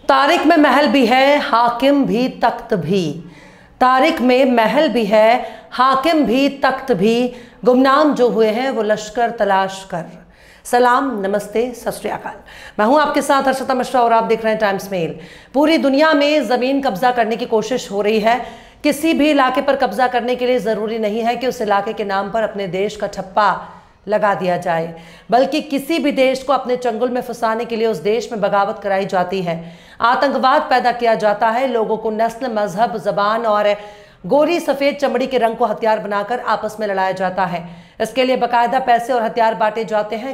तारिक में महल भी है, हाकिम भी तख्त भी। तारिक में महल भी है, हाकिम भी तख्त भी। गुमनाम जो हुए हैं वो लश्कर तलाश कर। सलाम, नमस्ते, सत श्री अकाल। मैं हूं आपके साथ हर्षिता मिश्रा और आप देख रहे हैं टाइम्स मेल। पूरी दुनिया में ज़मीन कब्जा करने की कोशिश हो रही है। किसी भी इलाके पर कब्जा करने के लिए ज़रूरी नहीं है कि उस इलाके के नाम पर अपने देश का ठप्पा लगा दिया जाए, बल्कि किसी भी देश को अपने चंगुल में फंसाने के लिए उस देश में बगावत कराई जाती है, आतंकवाद पैदा किया जाता है, लोगों को नस्ल, मजहब, जबान और गोरी सफ़ेद चमड़ी के रंग को हथियार बनाकर आपस में लड़ाया जाता है। इसके लिए बाकायदा पैसे और हथियार बांटे जाते हैं।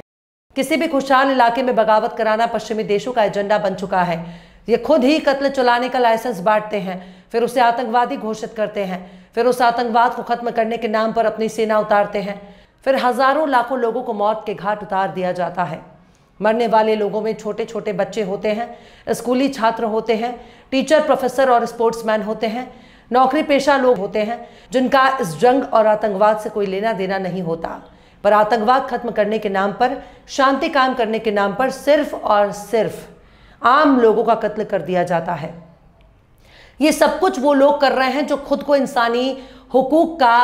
किसी भी खुशहाल इलाके में बगावत कराना पश्चिमी देशों का एजेंडा बन चुका है। ये खुद ही कत्ल चलाने का लाइसेंस बांटते हैं, फिर उसे आतंकवादी घोषित करते हैं, फिर उस आतंकवाद को खत्म करने के नाम पर अपनी सेना उतारते हैं, फिर हजारों लाखों लोगों को मौत के घाट उतार दिया जाता है। मरने वाले लोगों में छोटे छोटे बच्चे होते हैं, स्कूली छात्र होते हैं, टीचर, प्रोफेसर और स्पोर्ट्समैन होते हैं, नौकरी पेशा लोग होते हैं जिनका इस जंग और आतंकवाद से कोई लेना देना नहीं होता। पर आतंकवाद खत्म करने के नाम पर, शांति कायम करने के नाम पर सिर्फ और सिर्फ आम लोगों का कत्ल कर दिया जाता है। ये सब कुछ वो लोग कर रहे हैं जो खुद को इंसानी हुकूक का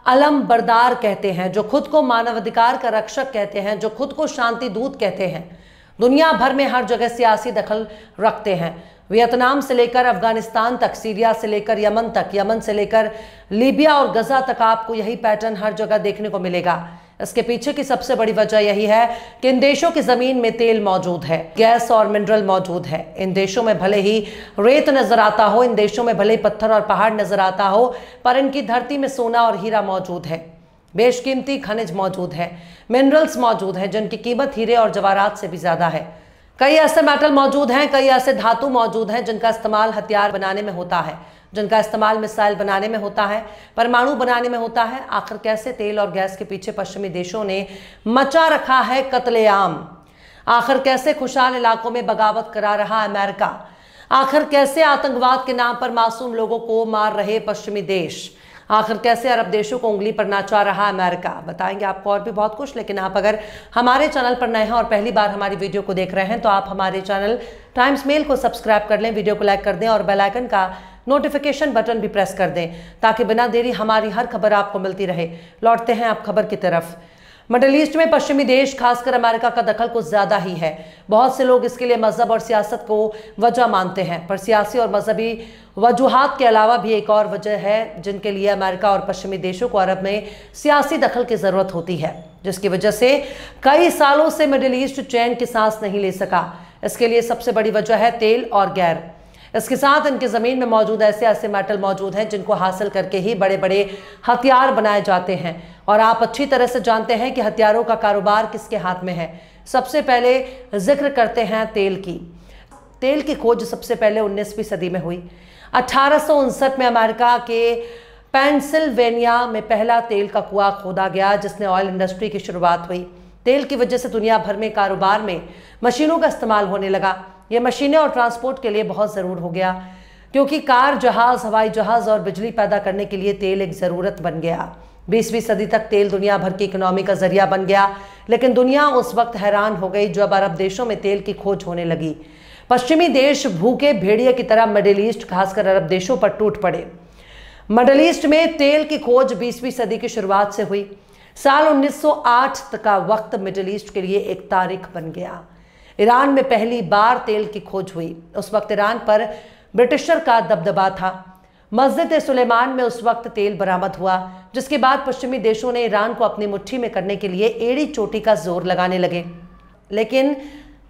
अलम बरदार कहते हैं, जो खुद को मानवाधिकार का रक्षक कहते हैं, जो खुद को शांति दूत कहते हैं। दुनिया भर में हर जगह सियासी दखल रखते हैं। वियतनाम से लेकर अफगानिस्तान तक, सीरिया से लेकर यमन तक, यमन से लेकर लीबिया और गजा तक आपको यही पैटर्न हर जगह देखने को मिलेगा। इसके पीछे की सबसे बड़ी वजह यही है कि इन देशों की जमीन में तेल मौजूद है, गैस और मिनरल मौजूद है। इन देशों में भले ही रेत नजर आता हो, इन देशों में भले ही पत्थर और पहाड़ नजर आता हो, पर इनकी धरती में सोना और हीरा मौजूद है, बेशकीमती खनिज मौजूद है, मिनरल्स मौजूद है जिनकी कीमत हीरे और जवाहरात से भी ज्यादा है। कई ऐसे मेटल मौजूद हैं, कई ऐसे धातु मौजूद हैं जिनका इस्तेमाल हथियार बनाने में होता है, जिनका इस्तेमाल मिसाइल बनाने में होता है, परमाणु बनाने में होता है। आखिर कैसे तेल और गैस के पीछे पश्चिमी देशों ने मचा रखा है कत्लेआम? आखिर कैसे खुशहाल इलाकों में बगावत करा रहा अमेरिका? आखिर कैसे आतंकवाद के नाम पर मासूम लोगों को मार रहे पश्चिमी देश? आखिर कैसे अरब देशों को उंगली पर नाचा रहा अमेरिका? बताएंगे आपको और भी बहुत कुछ। लेकिन आप अगर हमारे चैनल पर नए हैं और पहली बार हमारी वीडियो को देख रहे हैं तो आप हमारे चैनल टाइम्स मेल को सब्सक्राइब कर लें, वीडियो को लाइक कर दें और बेल आइकन का नोटिफिकेशन बटन भी प्रेस कर दें ताकि बिना देरी हमारी हर खबर आपको मिलती रहे। लौटते हैं आप खबर की तरफ। मिडिल ईस्ट में पश्चिमी देश खासकर अमेरिका का दखल कुछ ज्यादा ही है। बहुत से लोग इसके लिए मजहब और सियासत को वजह मानते हैं, पर सियासी और मजहबी वजूहात के अलावा भी एक और वजह है जिनके लिए अमेरिका और पश्चिमी देशों को अरब में सियासी दखल की जरूरत होती है, जिसकी वजह से कई सालों से मिडिल ईस्ट चैन की सांस नहीं ले सका। इसके लिए सबसे बड़ी वजह है तेल और गैस। इसके साथ इनकी ज़मीन में मौजूद ऐसे ऐसे मेटल मौजूद हैं जिनको हासिल करके ही बड़े बड़े हथियार बनाए जाते हैं। और आप अच्छी तरह से जानते हैं कि हथियारों का कारोबार किसके हाथ में है। सबसे पहले जिक्र करते हैं तेल की। तेल की खोज सबसे पहले 19वीं सदी में हुई। 1859 में अमेरिका के पेंसिल्वेनिया में पहला तेल का कुआं खोदा गया जिसने ऑयल इंडस्ट्री की शुरुआत हुई। तेल की वजह से दुनिया भर में कारोबार में मशीनों का इस्तेमाल होने लगा। ये मशीनें और ट्रांसपोर्ट के लिए बहुत ज़रूर हो गया, क्योंकि कार, जहाज़, हवाई जहाज़ और बिजली पैदा करने के लिए तेल एक ज़रूरत बन गया। 20वीं सदी तक तेल दुनिया भर की इकोनॉमी का जरिया बन गया। लेकिन दुनिया उस वक्त हैरान हो गई जब अरब देशों में तेल की खोज होने लगी। पश्चिमी देश भूखे भेड़िए की तरह मिडिल ईस्ट, खासकर अरब देशों पर टूट पड़े। मिडिल ईस्ट में तेल की खोज 20वीं सदी की शुरुआत से हुई। साल 1908 तक का वक्त मिडिल ईस्ट के लिए एक तारीख बन गया। ईरान में पहली बार तेल की खोज हुई। उस वक्त ईरान पर ब्रिटिशर का दबदबा था। मस्जिद सुलेमान में उस वक्त तेल बरामद हुआ, जिसके बाद पश्चिमी देशों ने ईरान को अपनी मुट्ठी में करने के लिए एड़ी चोटी का जोर लगाने लगे। लेकिन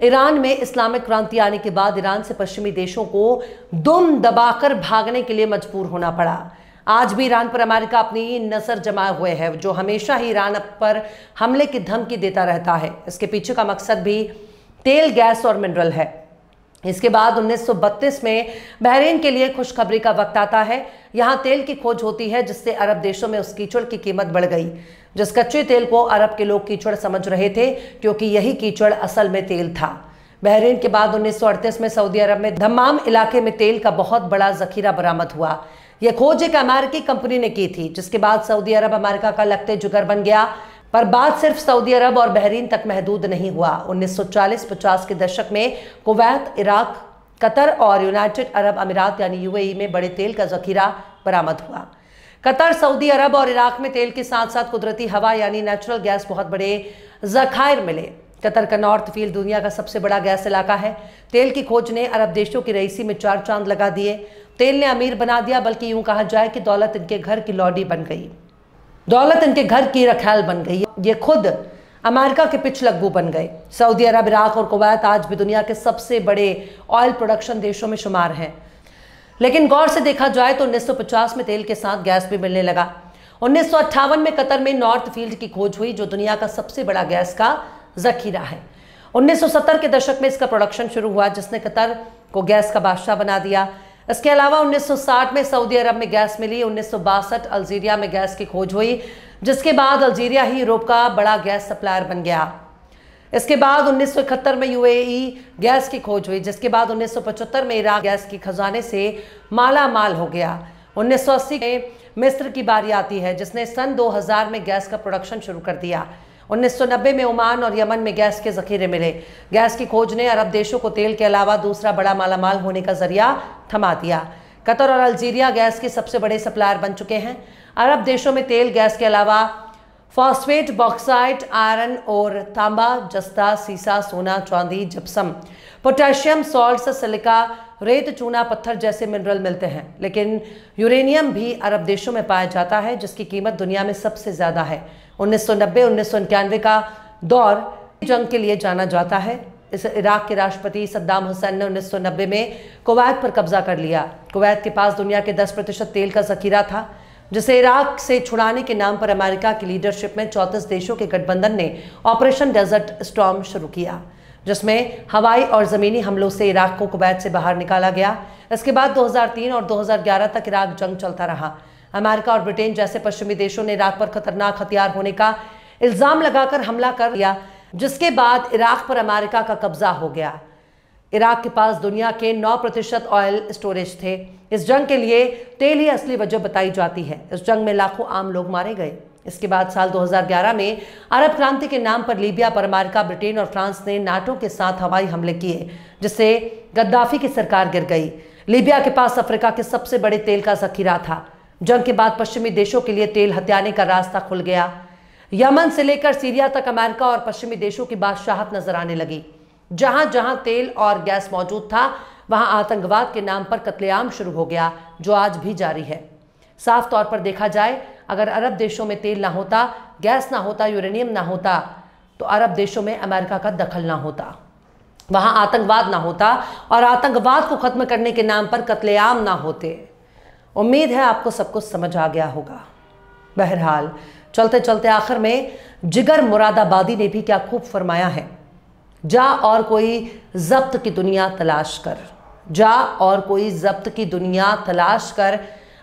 ईरान में इस्लामिक क्रांति आने के बाद ईरान से पश्चिमी देशों को दुम दबाकर भागने के लिए मजबूर होना पड़ा। आज भी ईरान पर अमेरिका अपनी नजर जमाए हुए है, जो हमेशा ही ईरान पर हमले की धमकी देता रहता है। इसके पीछे का मकसद भी तेल, गैस और मिनरल है। इसके बाद 1932 में बहरीन के लिए खुशखबरी का वक्त आता है। यहाँ तेल की खोज होती है, जिससे अरब देशों में उस कीचड़ की कीमत बढ़ गई। जिस कच्चे तेल को अरब के लोग कीचड़ समझ रहे थे, क्योंकि यही कीचड़ असल में तेल था। बहरीन के बाद 1938 में सऊदी अरब में दम्माम इलाके में तेल का बहुत बड़ा जखीरा बरामद हुआ। यह खोज एक अमेरिकी कंपनी ने की थी, जिसके बाद सऊदी अरब अमेरिका का लगते जुगर बन गया। पर बात सिर्फ सऊदी अरब और बहरीन तक महदूद नहीं हुआ। 1940-50 के दशक में कुवैत, इराक, कतर और यूनाइटेड अरब अमीरात यानी यूएई में बड़े तेल का जखीरा बरामद हुआ। कतर, सऊदी अरब और इराक में तेल के साथ साथ कुदरती हवा यानी नेचुरल गैस बहुत बड़े जखायर मिले। कतर का नॉर्थ फील्ड दुनिया का सबसे बड़ा गैस इलाका है। तेल की खोज ने अरब देशों की रईसी में 4 चांद लगा दिए। तेल ने अमीर बना दिया, बल्कि यूं कहा जाए कि दौलत इनके घर की लौडी बन गई, दौलत इनके घर की रखैल बन गई। ये खुद अमेरिका के पिछलग्गू बन गए। सऊदी अरब, इराक और कुवैत आज भी दुनिया के सबसे बड़े ऑयल प्रोडक्शन देशों में शुमार हैं। लेकिन गौर से देखा जाए तो 1950 में तेल के साथ गैस भी मिलने लगा। 1958 में कतर में नॉर्थ फील्ड की खोज हुई, जो दुनिया का सबसे बड़ा गैस का जखीरा है। 1970 के दशक में इसका प्रोडक्शन शुरू हुआ, जिसने कतर को गैस का बादशाह बना दिया। इसके अलावा 1960 में सऊदी अरब में गैस मिली। 1962 अल्जीरिया में गैस की खोज हुई, जिसके बाद अल्जीरिया ही यूरोप का बड़ा गैस सप्लायर बन गया। इसके बाद 1971 में यूएई गैस की खोज हुई, जिसके बाद 1975 में इराक गैस की खजाने से माला माल हो गया। 1980 में मिस्र की बारी आती है, जिसने सन 2000 में गैस का प्रोडक्शन शुरू कर दिया। 1990 में ओमान और यमन में गैस के जखीरे मिले। गैस की खोज ने अरब देशों को तेल के अलावा दूसरा बड़ा मालामाल होने का जरिया थमा दिया। कतर और अल्जीरिया गैस के सबसे बड़े सप्लायर बन चुके हैं। अरब देशों में तेल गैस के अलावा फॉस्फेट, बॉक्साइट, आयरन और तांबा, जस्ता, सीसा, सोना, चांदी, जिप्सम, पोटेशियम, सॉल्ट, सिलिका, रेत, चूना पत्थर जैसे मिनरल मिलते हैं। लेकिन यूरेनियम भी अरब देशों में पाया जाता है, जिसकी कीमत दुनिया में सबसे ज़्यादा है। 1990-1991 का दौर जंग के लिए जाना जाता है। इस इराक के राष्ट्रपति सद्दाम हुसैन ने 1990 में कुवैत पर कब्जा कर लिया। कुवैत के पास दुनिया के 10% तेल का जखीरा था, जिसे इराक से छुड़ाने के नाम पर अमेरिका की लीडरशिप में 34 देशों के गठबंधन ने ऑपरेशन डेजर्ट स्टॉर्म शुरू किया, जिसमें हवाई और ज़मीनी हमलों से इराक को कुवैत से बाहर निकाला गया। इसके बाद 2003 और 2011 तक इराक जंग चलता रहा। अमेरिका और ब्रिटेन जैसे पश्चिमी देशों ने इराक पर खतरनाक हथियार होने का इल्ज़ाम लगाकर हमला कर दिया, जिसके बाद इराक पर अमेरिका का कब्जा हो गया। इराक के पास दुनिया के 9% ऑयल स्टोरेज थे। इस जंग के लिए तेल ही असली वजह बताई जाती है। इस जंग में लाखों आम लोग मारे गए। इसके बाद साल 2011 में अरब क्रांति के नाम पर लीबिया पर अमेरिका, ब्रिटेन और फ्रांस ने नाटो के साथ हवाई हमले किए, जिससे गद्दाफी की सरकार गिर गई। लीबिया के पास अफ्रीका के सबसे बड़े तेल का जखीरा था। जंग के बाद पश्चिमी देशों के लिए तेल हथियाने का रास्ता खुल गया। यमन से लेकर सीरिया तक अमेरिका और पश्चिमी देशों की बादशाहत नजर आने लगी। जहां जहां तेल और गैस मौजूद था, वहां आतंकवाद के नाम पर कत्लेआम शुरू हो गया, जो आज भी जारी है। साफ तौर पर देखा जाए, अगर अरब देशों में तेल ना होता, गैस ना होता, यूरेनियम ना होता, तो अरब देशों में अमेरिका का दखल ना होता, वहां आतंकवाद ना होता और आतंकवाद को खत्म करने के नाम पर कत्लेआम ना होते। उम्मीद है आपको सब कुछ समझ आ गया होगा। बहरहाल चलते चलते आखिर में जिगर मुरादाबादी ने भी क्या खूब फरमाया है, जा और कोई जब्त की दुनिया तलाश कर, जा और कोई जब्त की दुनिया तलाश कर,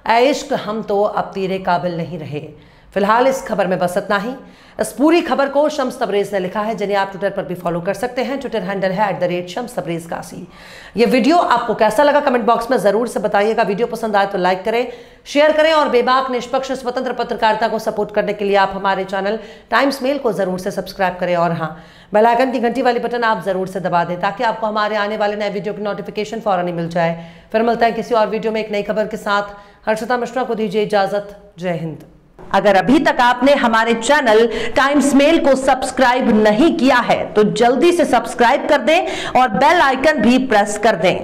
ऐ इश्क हम तो अब तेरे काबिल नहीं रहे। फिलहाल इस खबर में बस इतना ही। इस पूरी खबर को शम्स तबरेज़ ने लिखा है, जिन्हें आप ट्विटर पर भी फॉलो कर सकते हैं। ट्विटर हैंडल है @शम्स तबरेज़ कासी। ये वीडियो आपको कैसा लगा कमेंट बॉक्स में ज़रूर से बताइएगा। वीडियो पसंद आए तो लाइक करें, शेयर करें और बेबाक, निष्पक्ष, स्वतंत्र पत्रकारिता को सपोर्ट करने के लिए आप हमारे चैनल टाइम्स मेल को ज़रूर से सब्सक्राइब करें। और हाँ, बेल आइकन की घंटी वाली बटन आप ज़रूर से दबा दें, ताकि आपको हमारे आने वाले नए वीडियो की नोटिफिकेशन फ़ौरन ही मिल जाए। फिर मिलता है किसी और वीडियो में एक नई खबर के साथ। हर्षिता मिश्रा को दीजिए इजाज़त। जय हिंद। अगर अभी तक आपने हमारे चैनल टाइम्स मेल को सब्सक्राइब नहीं किया है, तो जल्दी से सब्सक्राइब कर दें और बेल आइकन भी प्रेस कर दें।